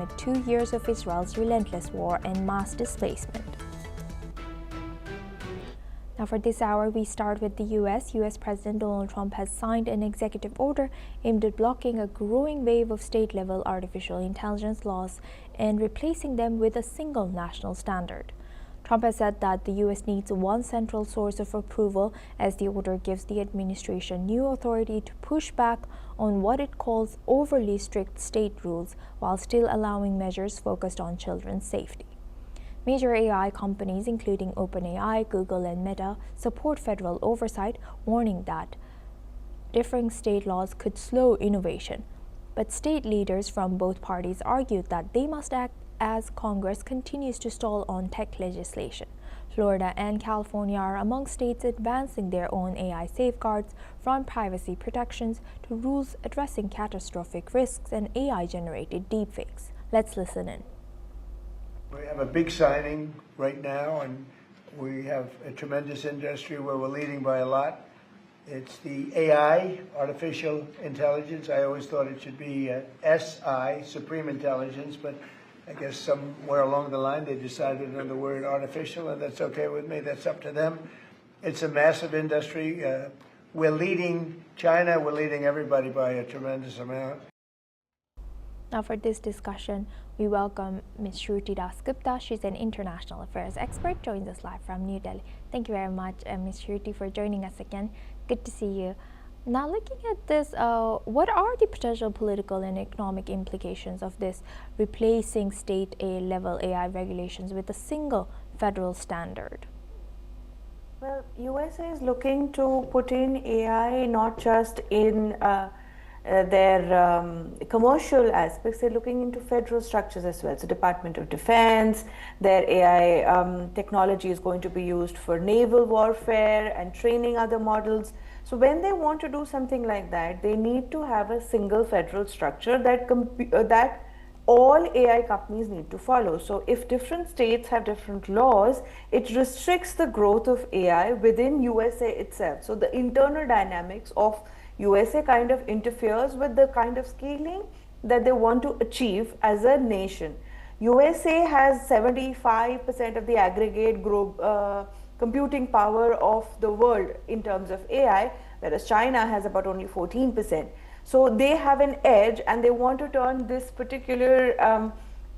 amid 2 years of Israel's relentless war and mass displacement. Now for this hour, we start with the U.S. U.S. President Donald Trump has signed an executive order aimed at blocking a growing wave of state-level artificial intelligence laws and replacing them with a single national standard. Trump has said that the U.S. needs one central source of approval, as the order gives the administration new authority to push back on what it calls overly strict state rules, while still allowing measures focused on children's safety. Major AI companies, including OpenAI, Google, and Meta, support federal oversight, warning that differing state laws could slow innovation. But state leaders from both parties argued that they must act as Congress continues to stall on tech legislation. Florida and California are among states advancing their own AI safeguards, from privacy protections to rules addressing catastrophic risks and AI-generated deepfakes. Let's listen in. We have a big signing right now, and we have a tremendous industry where we're leading by a lot. It's the AI, artificial intelligence. I always thought it should be SI, supreme intelligence, but I guess somewhere along the line they decided on the word artificial, and that's okay with me. That's up to them. It's a massive industry. We're leading China. We're leading everybody by a tremendous amount. Now for this discussion, we welcome Ms. Shruti Das Gupta. She's an international affairs expert, joins us live from New Delhi. Thank you very much, Ms. Shruti, for joining us again. Good to see you. Now, looking at this, what are the potential political and economic implications of this replacing state-level AI regulations with a single federal standard? Well, USA is looking to put in AI not just in their commercial aspects. They're looking into federal structures as well. So Department of Defense, their AI technology is going to be used for naval warfare and training other models. So when they want to do something like that, they need to have a single federal structure that all AI companies need to follow. So if different states have different laws, it restricts the growth of AI within USA itself. So the internal dynamics of USA kind of interferes with the kind of scaling that they want to achieve as a nation. USA has 75% of the aggregate computing power of the world in terms of AI, whereas China has about only 14%. So they have an edge, and they want to turn this particular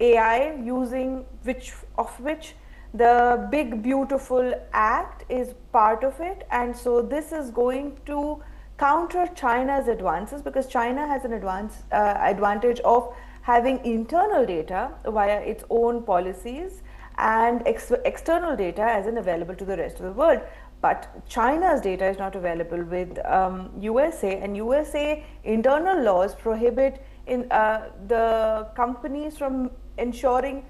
AI using which the Big Beautiful Act is part of it. And so this is going to counter China's advances, because China has an advantage of having internal data via its own policies and external data as in available to the rest of the world. But China's data is not available with USA, and USA internal laws prohibit the companies from ensuring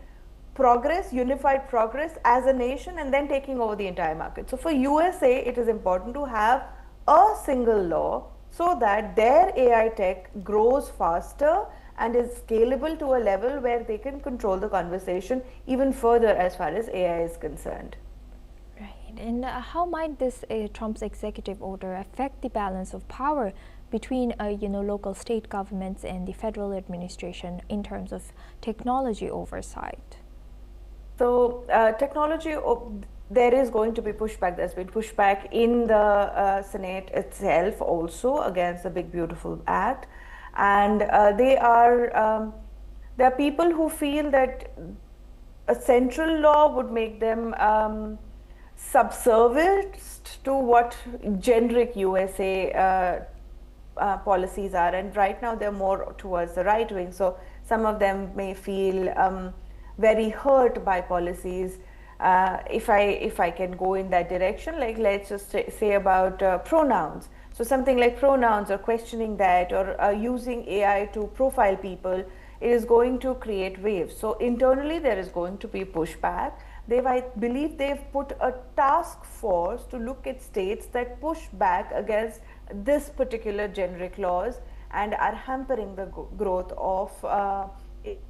progress, unified progress as a nation, and then taking over the entire market. So for USA, it is important to have a single law so that their AI tech grows faster and is scalable to a level where they can control the conversation even further as far as AI is concerned. Right. And how might this Trump's executive order affect the balance of power between local state governments and the federal administration in terms of technology oversight? So technology, there is going to be pushback. There's been pushback in the Senate itself also against the Big Beautiful Act. And there are people who feel that a central law would make them subservient to what generic USA policies are. And right now they're more towards the right wing. So some of them may feel very hurt by policies. If I can go in that direction, like let's just say about pronouns. So something like pronouns, or questioning that, or using AI to profile people, it is going to create waves. So internally there is going to be pushback. I believe they've put a task force to look at states that push back against this particular generic laws and are hampering the growth of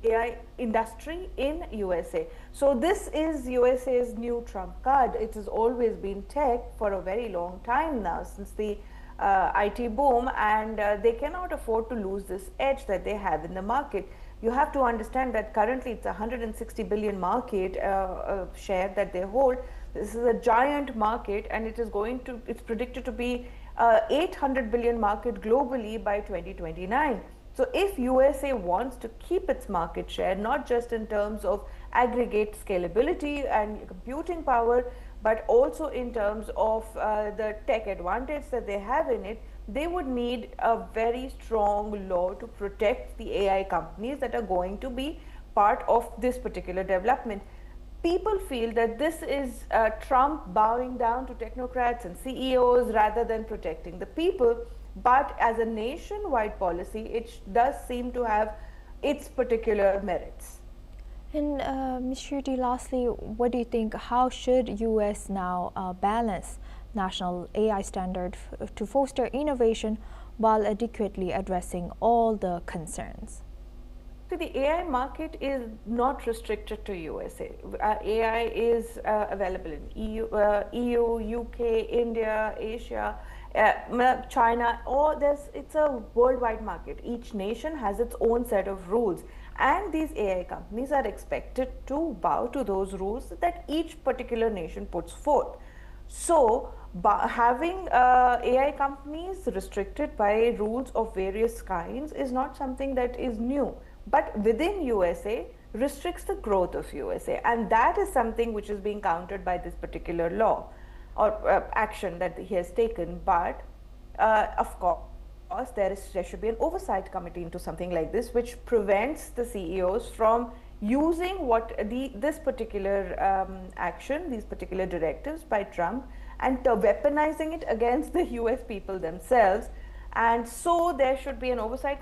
AI industry in USA. So this is USA's new trump card. It has always been tech for a very long time now, since the IT boom, and they cannot afford to lose this edge that they have in the market. You have to understand that currently it's a 160 billion market share that they hold. This is a giant market, and it's predicted to be 800 billion market globally by 2029. So if USA wants to keep its market share, not just in terms of aggregate scalability and computing power, but also in terms of the tech advantage that they have in it, they would need a very strong law to protect the AI companies that are going to be part of this particular development. People feel that this is Trump bowing down to technocrats and CEOs rather than protecting the people. But as a nationwide policy, it does seem to have its particular merits. And Ms. Shruti, lastly, what do you think? How should US now balance national AI standard to foster innovation while adequately addressing all the concerns? So the AI market is not restricted to USA. AI is available in EU, UK, India, Asia, China. It's a worldwide market. Each nation has its own set of rules, and these AI companies are expected to bow to those rules that each particular nation puts forth. So, having AI companies restricted by rules of various kinds is not something that is new, but within USA restricts the growth of USA, and that is something which is being countered by this particular law or action that he has taken. But of course, there should be an oversight committee into something like this, which prevents the CEOs from using this particular action, these particular directives by Trump, and weaponizing it against the US people themselves. And so there should be an oversight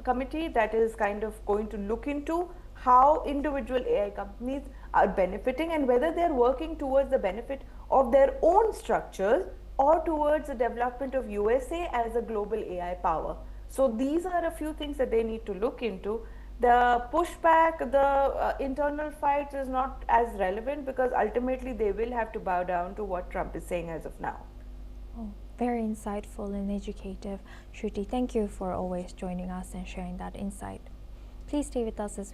committee that is kind of going to look into how individual AI companies are benefiting and whether they're working towards the benefit of their own structures or towards the development of USA as a global AI power. So these are a few things that they need to look into. The pushback, the internal fights is not as relevant because ultimately they will have to bow down to what Trump is saying as of now. Oh, very insightful and educative. Shruti, thank you for always joining us and sharing that insight. Please stay with us as